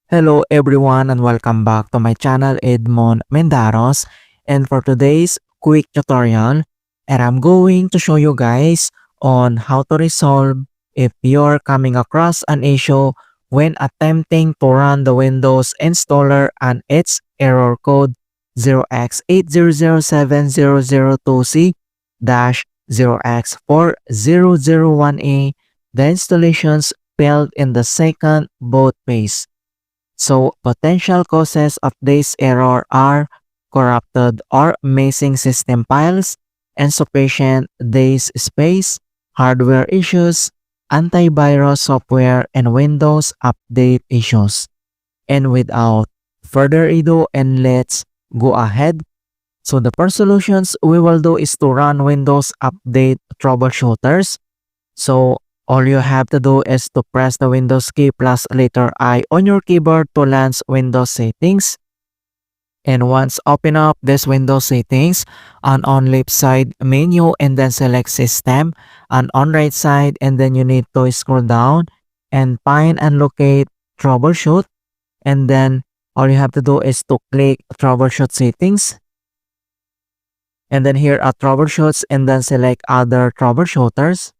Hello everyone and welcome back to my channel Edmund Mindaros, and for today's quick tutorial, and I'm going to show you guys on how to resolve if you're coming across an issue when attempting to run the Windows installer and its error code 0x8007002c-0x4001e. The installations failed in the second boot phase. So, potential causes of this error are corrupted or missing system files, insufficient disk space, hardware issues, antivirus software, and Windows update issues. And without further ado, and let's go ahead. So, the first solutions we will do is to run Windows Update Troubleshooters. So, all you have to do is to press the Windows key plus letter I on your keyboard to launch Windows settings. And once open up this Windows settings, on left side menu and then select system, and on right side, and then you need to scroll down and find and locate troubleshoot. And then all you have to do is to click troubleshoot settings. And then here are troubleshoots, and then select other troubleshooters.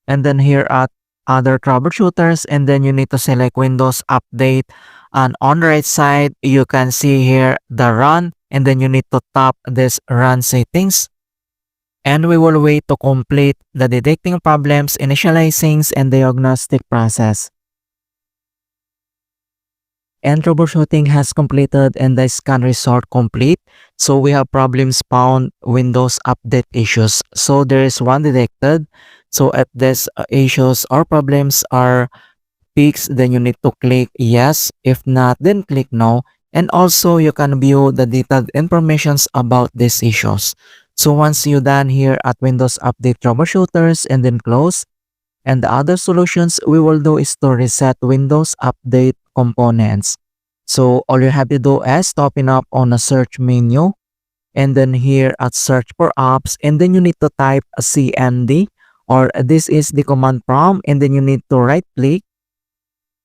And then here at other troubleshooters, and then you need to select Windows Update, and on the right side you can see here the run, and then you need to tap this run settings, and we will wait to complete the detecting problems, initializing, and diagnostic process. And troubleshooting has completed and the scan result complete. So we have problems found, Windows update issues. So there is one detected. So if these issues or problems are fixed, then you need to click yes. If not, then click no. And also you can view the detailed informations about these issues. So once you're done here at Windows Update Troubleshooters and then close, and the other solutions we will do is to reset Windows Update components. So all you have to do is to open up on a search menu, and then here at search for apps, and then you need to type a cmd, or this is the command prompt, and then you need to right click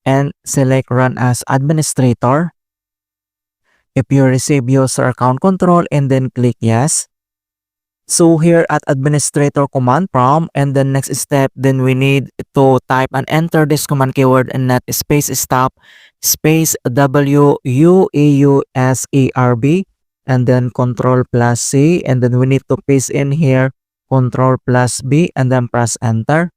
and select run as administrator. If you receive user account control, and then click yes. So here at administrator command prompt, and the next step, then we need to type and enter this command keyword and not space stop space wuauserv, and then control plus C, and then we need to paste in here control plus B, and then press enter.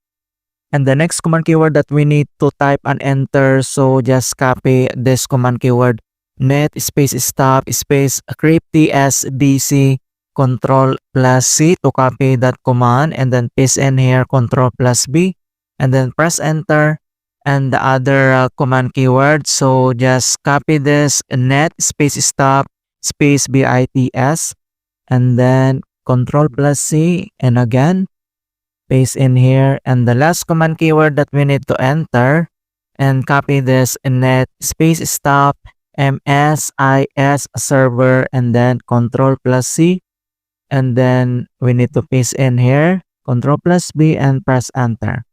And the next command keyword that we need to type and enter, so just copy this command keyword net space stop space cryptSvc control plus C to copy that command, and then paste in here control plus B, and then press enter. And the other command keyword, so just copy this net space stop space bits, and then control plus C, and again paste in here. And the last command keyword that we need to enter, and copy this net space stop msiserver, and then control plus C, and then we need to paste in here control plus B and press enter.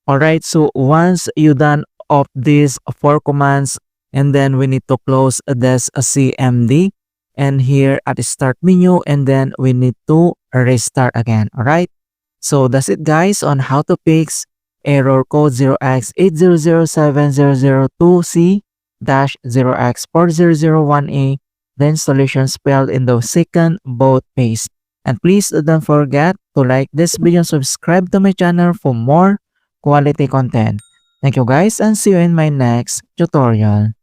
Alright, so once you done of these 4 commands, and then we need to close this cmd, and here at the start menu, and then we need to restart again. Alright, so that's it guys on how to fix error code 0x8007002c-0x4001e. The installations failed in the second boot phase. And please don't forget to like this video and subscribe to my channel for more quality content. Thank you guys, and see you in my next tutorial.